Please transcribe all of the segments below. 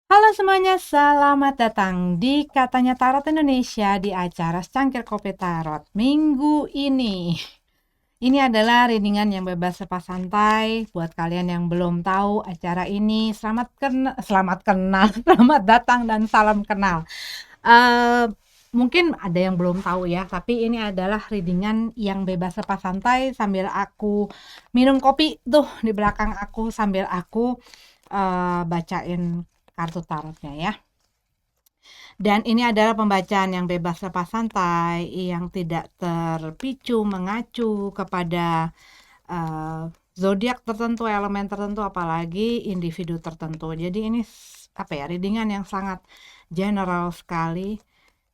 Halo semuanya, selamat datang di Katanya Tarot Indonesia di acara Secangkir Kopi Tarot minggu ini. Ini adalah readingan yang bebas lepas santai. Buat kalian yang belum tahu acara ini, selamat kenal, selamat datang dan salam kenal. Eh, Mungkin ada yang belum tahu ya, tapi ini adalah readingan yang bebas lepas santai sambil aku minum kopi tuh di belakang aku sambil aku bacain kartu tarotnya ya. Dan ini adalah pembacaan yang bebas lepas santai, yang tidak terpicu mengacu kepada zodiak tertentu, elemen tertentu, apalagi individu tertentu. Jadi ini apa ya, readingan yang sangat general sekali,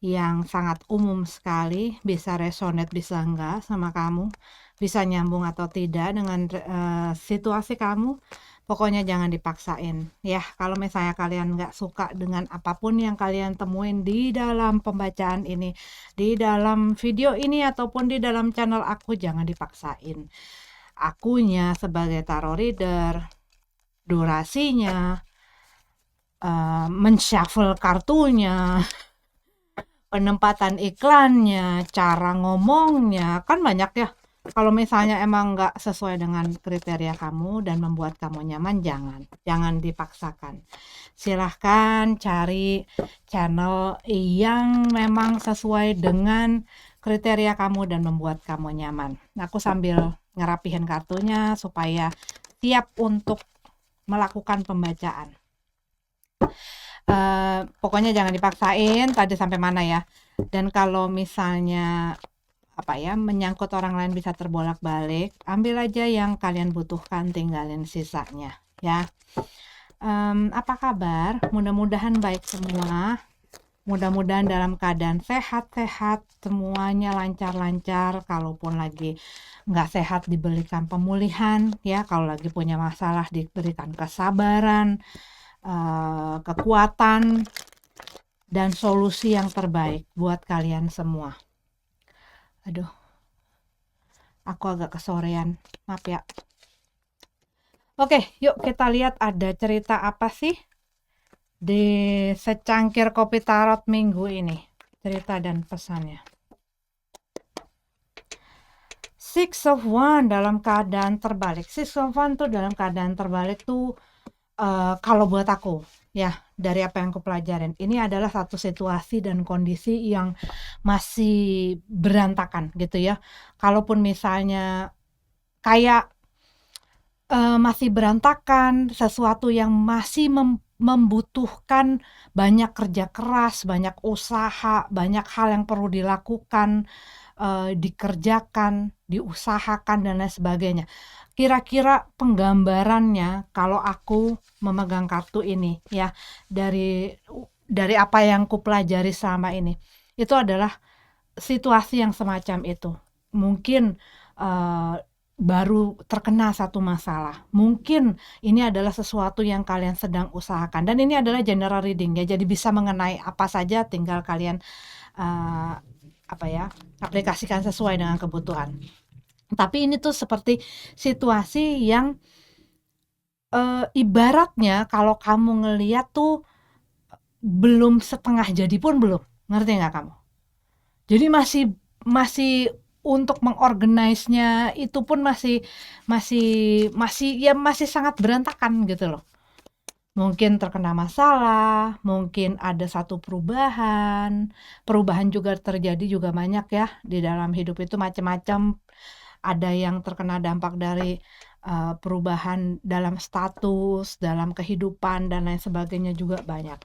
yang sangat umum sekali, bisa resonate bisa enggak sama kamu, bisa nyambung atau tidak dengan situasi kamu. Pokoknya jangan dipaksain ya. Kalau misalnya kalian nggak suka dengan apapun yang kalian temuin di dalam pembacaan ini, di dalam video ini, ataupun di dalam channel aku, jangan dipaksain. Akunya sebagai tarot reader, durasinya, menshuffle kartunya, penempatan iklannya, cara ngomongnya, kan banyak ya. Kalau misalnya emang nggak sesuai dengan kriteria kamu dan membuat kamu nyaman, jangan dipaksakan. Silahkan cari channel yang memang sesuai dengan kriteria kamu dan membuat kamu nyaman. Aku sambil ngerapihin kartunya supaya siap untuk melakukan pembacaan. Pokoknya jangan dipaksain tadi sampai mana ya. Dan kalau misalnya apa ya, menyangkut orang lain bisa terbolak-balik, ambil aja yang kalian butuhkan, tinggalin sisanya ya. Apa kabar? Mudah-mudahan baik semua. Mudah-mudahan dalam keadaan sehat-sehat, semuanya lancar-lancar. Kalaupun lagi nggak sehat, diberikan pemulihan ya. Kalau lagi punya masalah, diberikan kesabaran, kekuatan, dan solusi yang terbaik buat kalian semua. Aduh, aku agak kesorean, maaf ya. Oke, yuk kita lihat ada cerita apa sih di secangkir kopi tarot minggu ini. Cerita dan pesannya. Six of Wands dalam keadaan terbalik. Six of Wands tuh dalam keadaan terbalik tuh kalau buat aku ya, dari apa yang aku pelajarin, ini adalah satu situasi dan kondisi yang masih berantakan gitu ya. Kalaupun misalnya kayak masih berantakan, sesuatu yang masih membutuhkan banyak kerja keras, banyak usaha, banyak hal yang perlu dilakukan, dikerjakan, diusahakan, dan lain sebagainya. Kira-kira penggambarannya kalau aku memegang kartu ini ya, dari apa yang kupelajari selama ini, itu adalah situasi yang semacam itu. Mungkin baru terkena satu masalah. Mungkin ini adalah sesuatu yang kalian sedang usahakan. Dan ini adalah general reading ya. Jadi bisa mengenai apa saja, tinggal kalian aplikasikan sesuai dengan kebutuhan. Tapi ini tuh seperti situasi yang ibaratnya kalau kamu ngeliat tuh belum setengah jadi pun belum. Ngerti nggak kamu? Jadi masih masih untuk mengorganisnya itu pun masih masih masih sangat berantakan gitu loh. Mungkin terkena masalah, mungkin ada satu perubahan. Perubahan juga terjadi juga banyak ya di dalam hidup itu, macam-macam. Ada yang terkena dampak dari perubahan dalam status, dalam kehidupan, dan lain sebagainya juga banyak.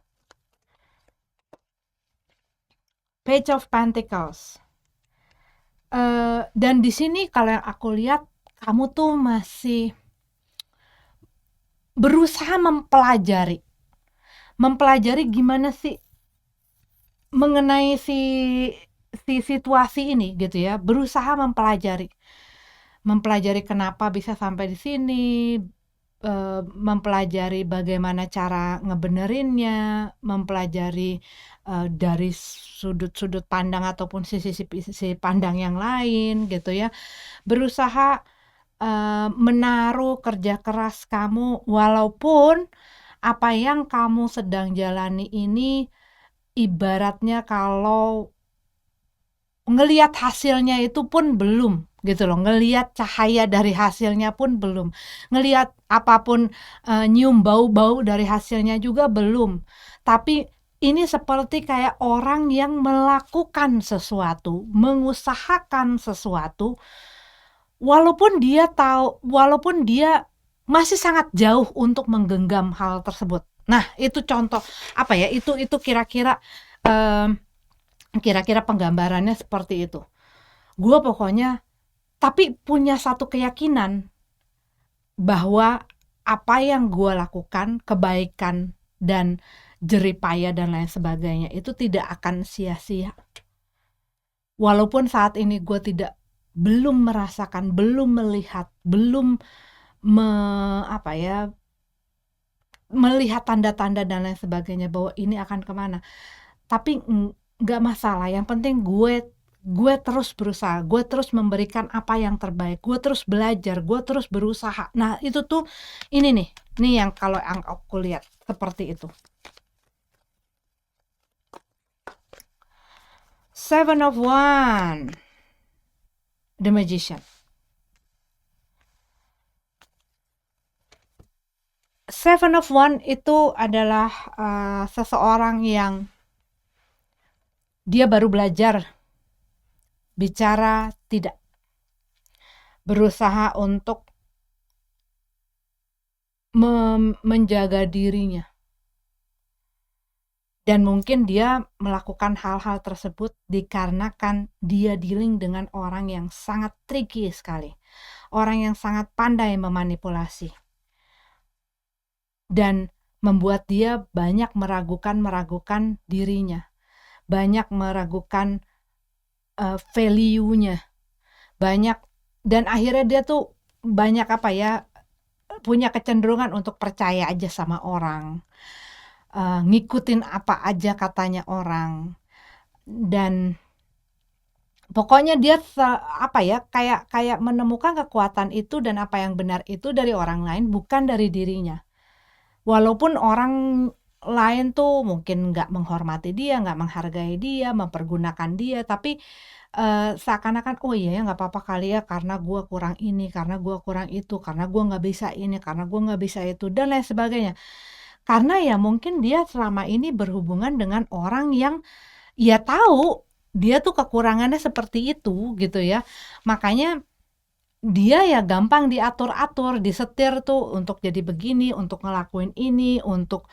Page of Pentacles. Dan di sini kalau yang aku lihat, kamu tuh masih berusaha mempelajari gimana sih mengenai si situasi ini gitu ya, berusaha mempelajari kenapa bisa sampai di sini, mempelajari bagaimana cara ngebenerinnya, mempelajari dari sudut-sudut pandang ataupun sisi pandang yang lain gitu ya, berusaha menaruh kerja keras kamu, walaupun Apa yang kamu sedang jalani ini ibaratnya kalau ngelihat hasilnya itu pun belum gitu loh, ngelihat cahaya dari hasilnya pun belum, ngelihat apapun, nyium bau-bau dari hasilnya juga belum. Tapi ini seperti kayak orang yang melakukan sesuatu, mengusahakan sesuatu, walaupun dia masih sangat jauh untuk menggenggam hal tersebut. Nah, itu contoh apa ya? Itu kira-kira, kira-kira penggambarannya seperti itu. Gue pokoknya tapi punya satu keyakinan bahwa apa yang gue lakukan, kebaikan dan jeripaya dan lain sebagainya itu tidak akan sia-sia. Walaupun saat ini gue belum merasakan, belum melihat, belum melihat tanda-tanda dan lain sebagainya bahwa ini akan kemana. Tapi nggak masalah, yang penting gue terus berusaha, gue terus memberikan apa yang terbaik, gue terus belajar, gue terus berusaha. Nah itu tuh ini nih yang kalau yang aku lihat seperti itu. Seven of Wands, The Magician. Seven of Wands itu adalah seseorang yang dia baru belajar bicara tidak, berusaha untuk menjaga dirinya, dan mungkin dia melakukan hal-hal tersebut dikarenakan dia dealing dengan orang yang sangat tricky sekali, orang yang sangat pandai memanipulasi dan membuat dia banyak meragukan dirinya, banyak meragukan value-nya, banyak, dan akhirnya dia tuh banyak punya kecenderungan untuk percaya aja sama orang, ngikutin apa aja katanya orang, dan pokoknya dia kayak menemukan kekuatan itu dan apa yang benar itu dari orang lain, bukan dari dirinya. Walaupun orang lain tuh mungkin nggak menghormati dia, nggak menghargai dia, mempergunakan dia, tapi seakan-akan oh iya ya nggak apa-apa kali ya karena gue kurang ini, karena gue kurang itu, karena gue nggak bisa ini, karena gue nggak bisa itu dan lain sebagainya. Karena ya mungkin dia selama ini berhubungan dengan orang yang ya tahu dia tuh kekurangannya seperti itu gitu ya. Makanya dia ya gampang diatur-atur, disetir tuh untuk jadi begini, untuk ngelakuin ini, untuk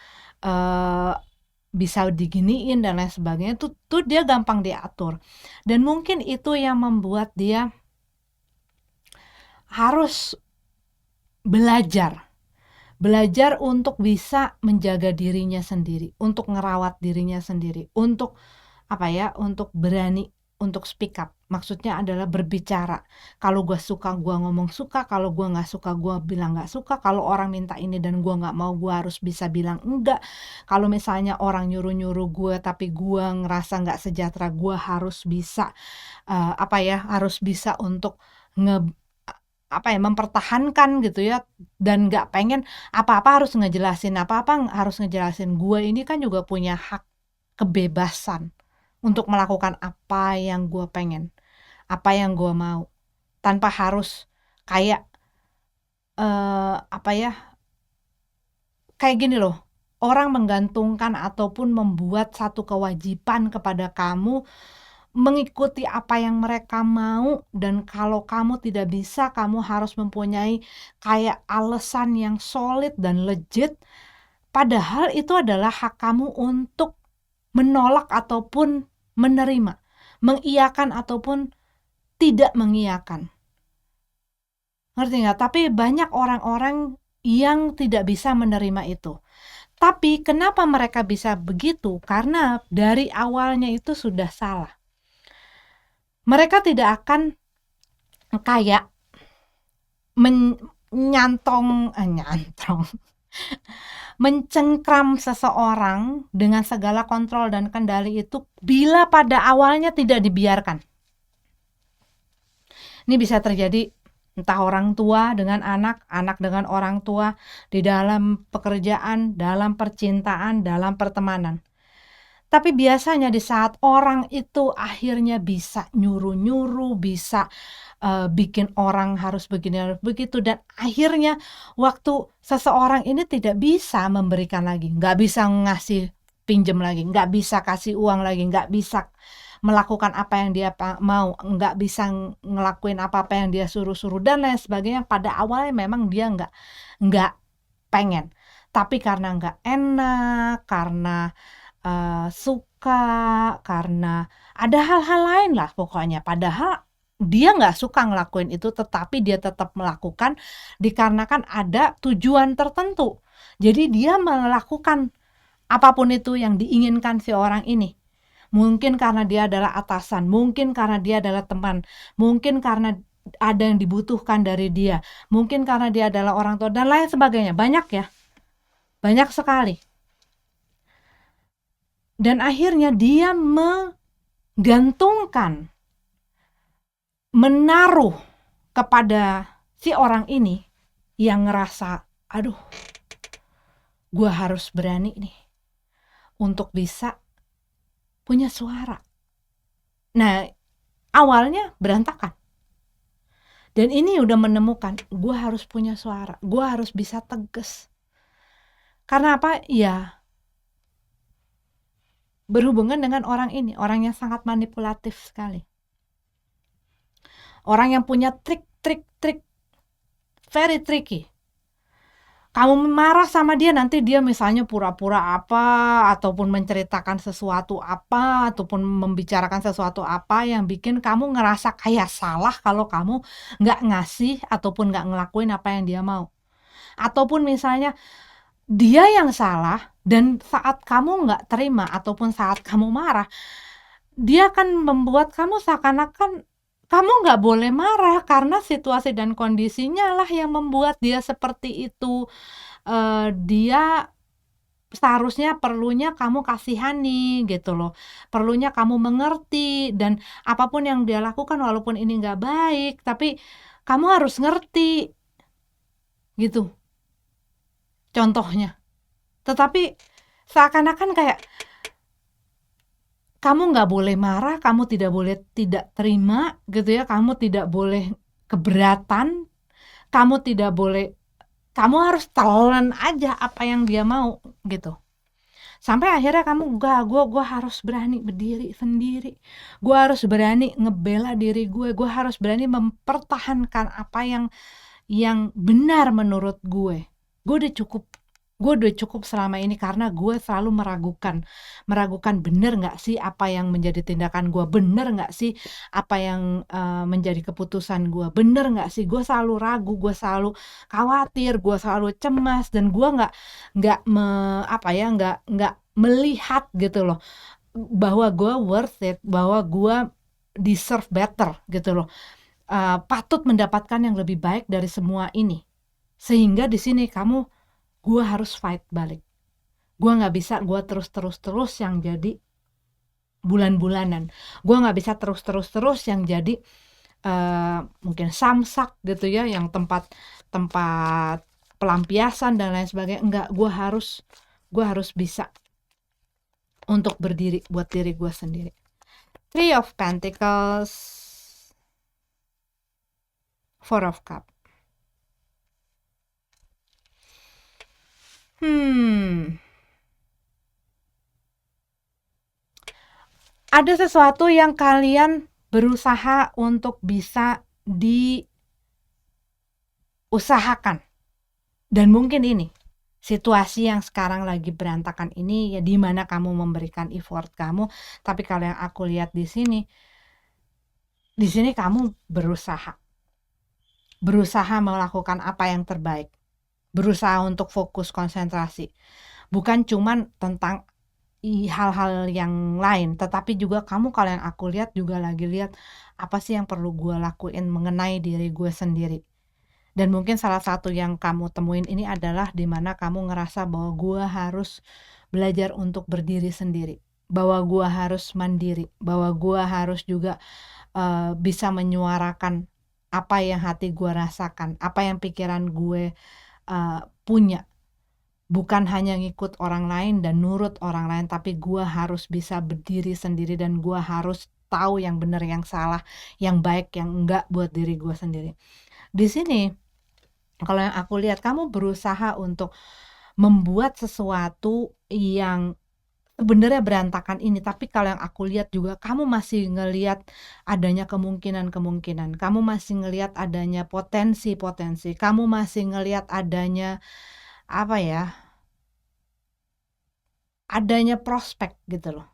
bisa diginiin dan lain sebagainya, tuh dia gampang diatur. Dan mungkin itu yang membuat dia harus belajar untuk bisa menjaga dirinya sendiri, untuk ngerawat dirinya sendiri, untuk untuk berani untuk speak up. Maksudnya adalah berbicara. Kalau gue suka, gue ngomong suka. Kalau gue gak suka, gue bilang gak suka. Kalau orang minta ini dan gue gak mau, gue harus bisa bilang enggak. Kalau misalnya orang nyuruh-nyuruh gue tapi gue ngerasa gak sejahtera, gue harus bisa harus bisa untuk mempertahankan gitu ya, dan gak pengen apa-apa harus ngejelasin, gue ini kan juga punya hak kebebasan untuk melakukan apa yang gue pengen, apa yang gue mau, tanpa harus kayak kayak gini loh, orang menggantungkan ataupun membuat satu kewajiban kepada kamu mengikuti apa yang mereka mau, dan kalau kamu tidak bisa, kamu harus mempunyai kayak alasan yang solid dan legit, padahal itu adalah hak kamu untuk menolak ataupun menerima, mengiyakan ataupun tidak mengiyakan. Ngerti nggak? Tapi banyak orang-orang yang tidak bisa menerima itu. Tapi kenapa mereka bisa begitu? Karena dari awalnya itu sudah salah. Mereka tidak akan kayak mencengkram seseorang dengan segala kontrol dan kendali itu bila pada awalnya tidak dibiarkan. Ini bisa terjadi Entah orang tua dengan anak, anak dengan orang tua, di dalam pekerjaan, dalam percintaan, dalam pertemanan. Tapi biasanya di saat orang itu akhirnya bisa nyuruh-nyuruh, bisa bikin orang harus begini, harus begitu, dan akhirnya waktu seseorang ini tidak bisa memberikan lagi, nggak bisa ngasih pinjem lagi, nggak bisa kasih uang lagi, nggak bisa melakukan apa yang dia mau, nggak bisa ngelakuin apa-apa yang dia suruh-suruh dan lain sebagainya. Pada awalnya memang dia nggak pengen, tapi karena nggak enak, karena suka, karena ada hal-hal lain lah pokoknya. Padahal dia nggak suka ngelakuin itu, tetapi dia tetap melakukan dikarenakan ada tujuan tertentu. Jadi dia melakukan apapun itu yang diinginkan si orang ini. Mungkin karena dia adalah atasan, mungkin karena dia adalah teman, mungkin karena ada yang dibutuhkan dari dia, mungkin karena dia adalah orang tua dan lain sebagainya. Banyak ya, banyak sekali. Dan akhirnya dia menggantungkan, menaruh kepada si orang ini yang ngerasa, aduh, gue harus berani nih untuk bisa punya suara. Nah, awalnya berantakan. Dan ini udah menemukan, gue harus punya suara, gue harus bisa tegas. Karena apa? Ya, berhubungan dengan orang ini, orang yang sangat manipulatif sekali. Orang yang punya trik, very tricky. Kamu marah sama dia, nanti dia misalnya pura-pura apa, ataupun menceritakan sesuatu apa, ataupun membicarakan sesuatu apa yang bikin kamu ngerasa kayak salah kalau kamu nggak ngasih ataupun nggak ngelakuin apa yang dia mau. Ataupun misalnya dia yang salah dan saat kamu nggak terima ataupun saat kamu marah, dia akan membuat kamu seakan-akan kamu nggak boleh marah karena situasi dan kondisinya lah yang membuat dia seperti itu. Dia seharusnya perlunya kamu kasihani gitu loh, perlunya kamu mengerti, dan apapun yang dia lakukan walaupun ini nggak baik, tapi kamu harus ngerti gitu contohnya. Tetapi seakan-akan kayak kamu nggak boleh marah, kamu tidak boleh tidak terima gitu ya, kamu tidak boleh keberatan, kamu tidak boleh, kamu harus telan aja apa yang dia mau gitu. Sampai akhirnya kamu gue harus berani berdiri sendiri, gue harus berani ngebela diri gue harus berani mempertahankan apa yang benar menurut gue udah cukup selama ini karena gue selalu meragukan bener nggak sih apa yang menjadi tindakan gue, bener nggak sih apa yang menjadi keputusan gue, bener nggak sih, gue selalu ragu, gue selalu khawatir, gue selalu cemas, dan gue nggak melihat gitu loh bahwa gue worth it, bahwa gue deserve better gitu loh, patut mendapatkan yang lebih baik dari semua ini. Sehingga di sini gue harus fight balik. Gue nggak bisa gue terus yang jadi bulan-bulanan. Gue nggak bisa terus yang jadi mungkin samsak gitu ya, yang tempat pelampiasan dan lain sebagainya. Enggak, gue harus bisa untuk berdiri buat diri gue sendiri. Three of Pentacles, Four of Cups. Ada sesuatu yang kalian berusaha untuk bisa diusahakan. Dan mungkin ini situasi yang sekarang lagi berantakan ini ya, di mana kamu memberikan effort kamu, tapi kalau yang aku lihat di sini kamu berusaha melakukan apa yang terbaik, berusaha untuk fokus konsentrasi, bukan cuman tentang hal-hal yang lain, tetapi juga kamu, kalau yang aku lihat juga lagi lihat apa sih yang perlu gue lakuin mengenai diri gue sendiri. Dan mungkin salah satu yang kamu temuin ini adalah dimana kamu ngerasa bahwa gue harus belajar untuk berdiri sendiri, bahwa gue harus mandiri, bahwa gue harus juga bisa menyuarakan apa yang hati gue rasakan, apa yang pikiran gue punya. Bukan hanya ngikut orang lain dan nurut orang lain, tapi gue harus bisa berdiri sendiri dan gue harus tahu yang benar, yang salah, yang baik, yang enggak buat diri gue sendiri. Di sini, kalau yang aku lihat, kamu berusaha untuk membuat sesuatu yang sebenarnya berantakan ini, tapi kalau yang aku lihat juga kamu masih ngelihat adanya kemungkinan-kemungkinan, kamu masih ngelihat adanya potensi-potensi, kamu masih ngelihat adanya apa ya, adanya prospek gitu loh.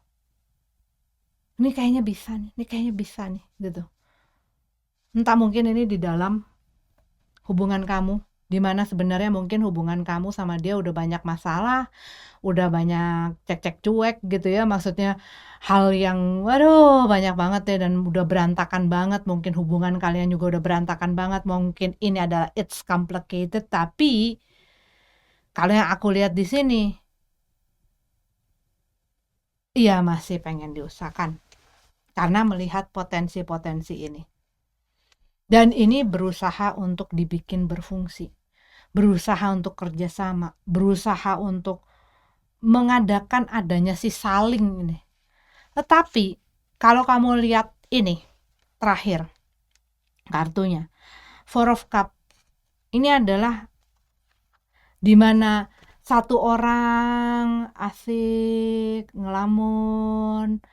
Ini kayaknya bisa nih, ini kayaknya bisa nih gitu. Entah mungkin ini di dalam hubungan kamu, dimana sebenarnya mungkin hubungan kamu sama dia udah banyak masalah, udah banyak cek-cek cuek gitu ya, maksudnya hal yang waduh banyak banget ya, dan udah berantakan banget, mungkin hubungan kalian juga udah berantakan banget, mungkin ini adalah it's complicated, tapi kalau yang aku lihat di sini, iya masih pengen diusahakan karena melihat potensi-potensi ini. Dan ini berusaha untuk dibikin berfungsi, berusaha untuk kerjasama, berusaha untuk mengadakan adanya si saling ini. Tetapi kalau kamu lihat ini terakhir kartunya Four of Cup, ini adalah dimana satu orang asik ngelamun,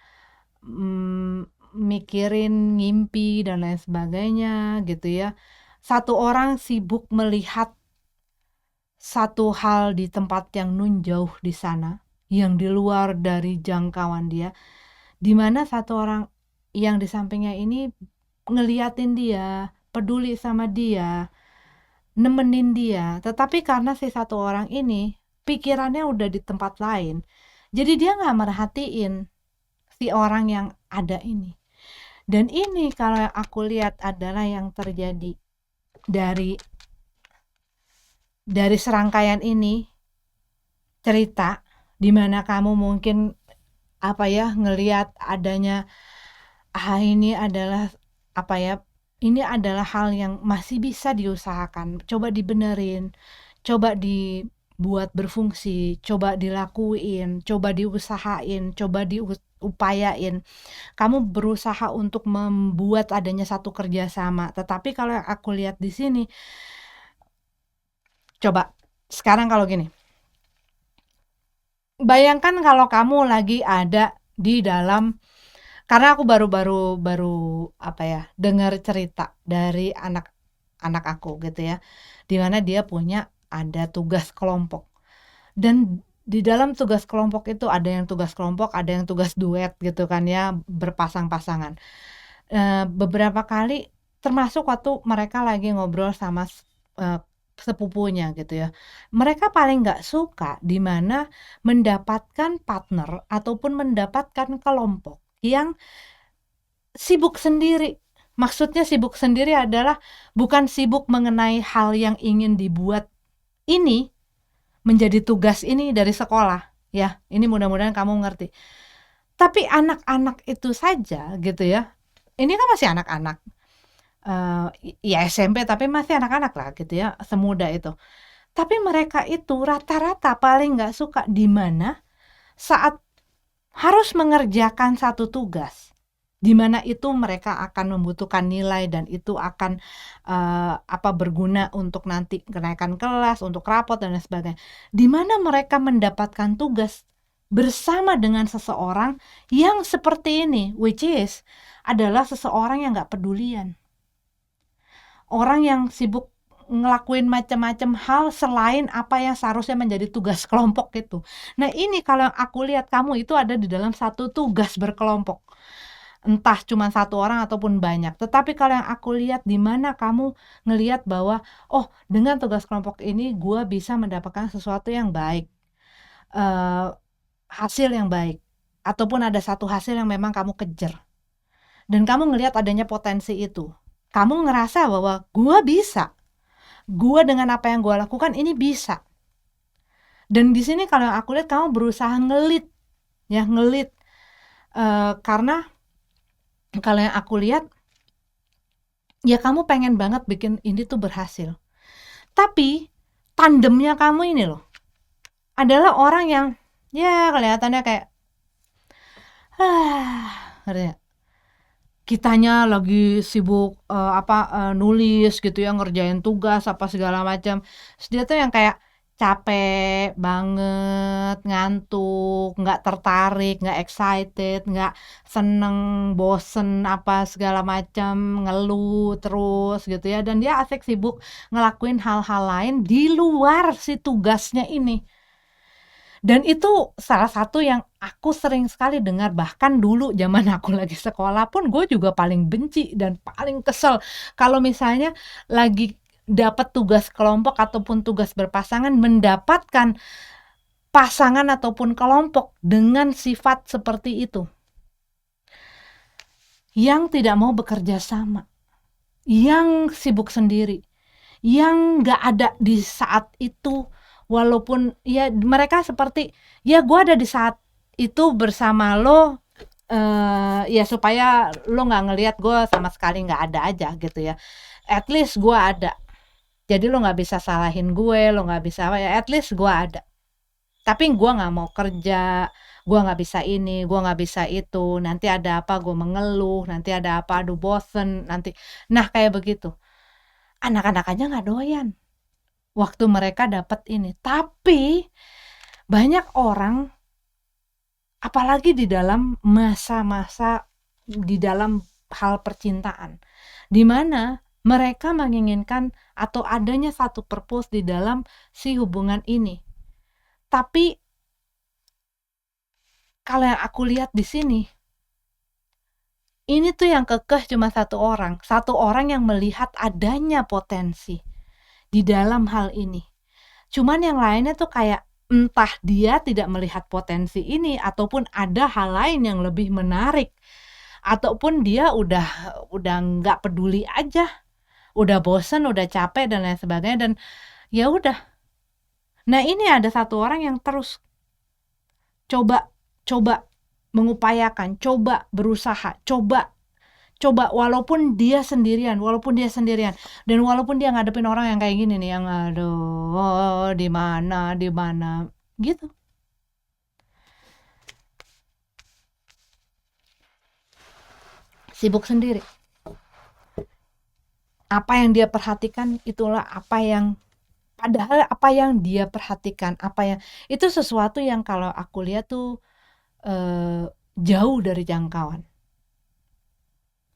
mikirin ngimpi dan lain sebagainya gitu ya. Satu orang sibuk melihat satu hal di tempat yang nun jauh di sana, yang di luar dari jangkauan dia, dimana satu orang yang di sampingnya ini ngeliatin dia, peduli sama dia, nemenin dia, tetapi karena si satu orang ini pikirannya udah di tempat lain, jadi dia nggak merhatiin si orang yang ada ini. Dan ini kalau yang aku lihat adalah yang terjadi dari serangkaian ini cerita, dimana kamu mungkin apa ya ngelihat adanya ini adalah apa ya, ini adalah hal yang masih bisa diusahakan, coba dibenerin, coba dibuat berfungsi, coba dilakuin, coba diusahain, coba diupayain. Kamu berusaha untuk membuat adanya satu kerjasama, tetapi kalau yang aku lihat di sini, coba sekarang kalau gini, bayangkan kalau kamu lagi ada di dalam, karena aku baru apa ya dengar cerita dari anak aku gitu ya, dimana dia punya ada tugas kelompok, dan di dalam tugas kelompok itu ada yang tugas kelompok, ada yang tugas duet gitu kan ya, berpasang-pasangan. Beberapa kali termasuk waktu mereka lagi ngobrol sama sepupunya gitu ya, mereka paling nggak suka di mana mendapatkan partner ataupun mendapatkan kelompok yang sibuk sendiri. Maksudnya sibuk sendiri adalah bukan sibuk mengenai hal yang ingin dibuat ini menjadi tugas ini dari sekolah ya, ini mudah-mudahan kamu ngerti. Tapi anak-anak itu saja gitu ya, ini kan masih anak-anak, ya SMP tapi masih anak-anak lah gitu ya, semuda itu. Tapi mereka itu rata-rata paling nggak suka di mana saat harus mengerjakan satu tugas, di mana itu mereka akan membutuhkan nilai dan itu akan berguna untuk nanti kenaikan kelas, untuk rapot dan lain sebagainya. Di mana mereka mendapatkan tugas bersama dengan seseorang yang seperti ini, which is adalah seseorang yang nggak pedulian, orang yang sibuk ngelakuin macam-macam hal selain apa yang seharusnya menjadi tugas kelompok itu. Nah ini kalau aku lihat kamu itu ada di dalam satu tugas berkelompok, entah cuma satu orang ataupun banyak. Tetapi kalau yang aku lihat di mana kamu ngelihat bahwa oh dengan tugas kelompok ini gue bisa mendapatkan sesuatu yang baik, hasil yang baik, ataupun ada satu hasil yang memang kamu kejar dan kamu ngelihat adanya potensi itu, kamu ngerasa bahwa gue bisa, gue dengan apa yang gue lakukan ini bisa. Dan di sini kalau aku lihat kamu berusaha ngelit ya, karena kalau yang aku lihat ya kamu pengen banget bikin ini tuh berhasil. Tapi tandemnya kamu ini loh adalah orang yang ya kelihatannya kayak ngerti nggak? Kitanya lagi sibuk nulis gitu ya, ngerjain tugas apa segala macam. Terus dia tuh yang kayak capek banget, ngantuk, nggak tertarik, nggak excited, nggak seneng, bosen apa segala macam, ngeluh terus gitu ya. Dan dia asik sibuk ngelakuin hal-hal lain di luar si tugasnya ini. Dan itu salah satu yang aku sering sekali dengar, bahkan dulu zaman aku lagi sekolah pun gue juga paling benci dan paling kesel kalau misalnya lagi dapat tugas kelompok ataupun tugas berpasangan, mendapatkan pasangan ataupun kelompok dengan sifat seperti itu, yang tidak mau bekerja sama, yang sibuk sendiri, yang nggak ada di saat itu. Walaupun ya mereka seperti, ya gue ada di saat itu bersama lo, ya supaya lo nggak ngelihat gue sama sekali nggak ada aja gitu ya, at least gue ada, jadi lo nggak bisa salahin gue, lo nggak bisa apa ya, at least gue ada. Tapi gue nggak mau kerja, gue nggak bisa ini, gue nggak bisa itu, nanti ada apa gue mengeluh, nanti ada apa aduh bosen nanti. Nah kayak begitu, anak-anak aja nggak doyan waktu mereka dapat ini. Tapi banyak orang, apalagi di dalam masa-masa, di dalam hal percintaan, di mana mereka menginginkan atau adanya satu purpose di dalam si hubungan ini. Tapi kalau yang aku lihat di sini, ini tuh yang kekeh cuma satu orang yang melihat adanya potensi di dalam hal ini. Cuman yang lainnya tuh kayak entah dia tidak melihat potensi ini ataupun ada hal lain yang lebih menarik, ataupun dia udah nggak peduli aja, udah bosen, udah capek dan lain sebagainya, dan ya udah. Nah ini ada satu orang yang terus coba mengupayakan, coba berusaha, coba walaupun dia sendirian dan walaupun dia ngadepin orang yang kayak gini nih, yang aduh di mana gitu, sibuk sendiri. Apa yang dia perhatikan itulah apa yang, padahal apa yang dia perhatikan, apa yang itu sesuatu yang kalau aku lihat tuh jauh dari jangkauan.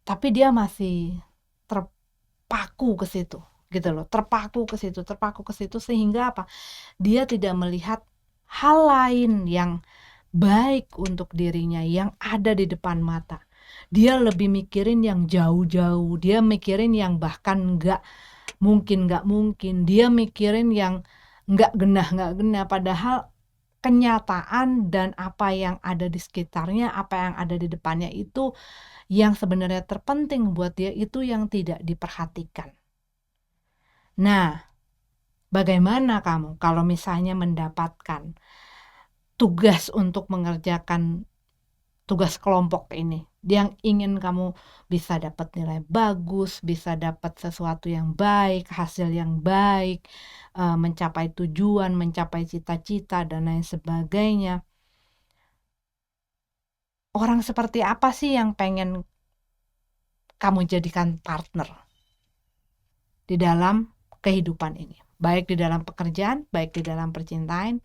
Tapi dia masih terpaku ke situ gitu loh, terpaku ke situ sehingga apa? Dia tidak melihat hal lain yang baik untuk dirinya yang ada di depan mata. Dia lebih mikirin yang jauh-jauh, dia mikirin yang bahkan nggak mungkin, dia mikirin yang nggak genah, padahal kenyataan dan apa yang ada di sekitarnya, apa yang ada di depannya itu yang sebenarnya terpenting buat dia itu yang tidak diperhatikan. Nah, bagaimana kamu kalau misalnya mendapatkan tugas untuk mengerjakan tugas kelompok ini, yang ingin kamu bisa dapat nilai bagus, bisa dapat sesuatu yang baik, hasil yang baik, mencapai tujuan, mencapai cita-cita dan lain sebagainya. Orang seperti apa sih yang pengen kamu jadikan partner di dalam kehidupan ini? Baik di dalam pekerjaan, baik di dalam percintaan,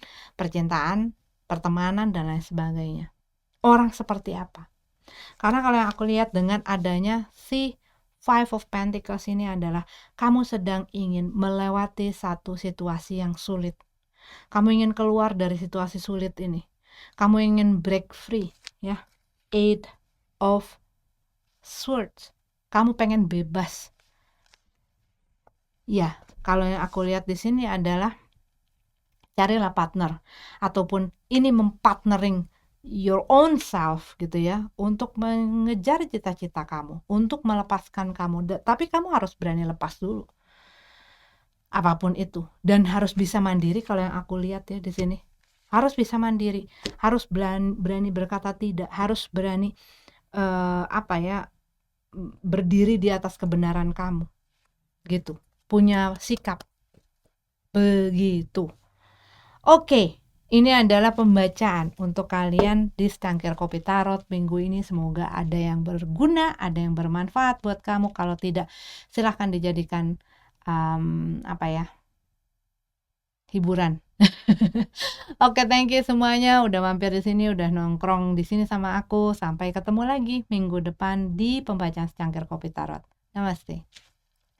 pertemanan dan lain sebagainya. Orang seperti apa? Karena kalau yang aku lihat dengan adanya si Five of Pentacles ini adalah kamu sedang ingin melewati satu situasi yang sulit. Kamu ingin keluar dari situasi sulit ini. Kamu ingin break free, ya. Eight of Swords. Kamu pengen bebas. Ya, kalau yang aku lihat di sini adalah carilah partner ataupun ini mempartnering your own self gitu ya, untuk mengejar cita-cita kamu, untuk melepaskan kamu. Tapi kamu harus berani lepas dulu apapun itu dan harus bisa mandiri. Kalau yang aku lihat ya di sini, harus bisa mandiri, harus berani berkata tidak, harus berani berdiri di atas kebenaran kamu, gitu. Punya sikap begitu. Oke, ini adalah pembacaan untuk kalian di Secangkir Kopi Tarot minggu ini. Semoga ada yang berguna, ada yang bermanfaat buat kamu. Kalau tidak, silahkan dijadikan hiburan. Oke, thank you semuanya udah mampir di sini, udah nongkrong di sini sama aku. Sampai ketemu lagi minggu depan di pembacaan Secangkir Kopi Tarot. Namaste.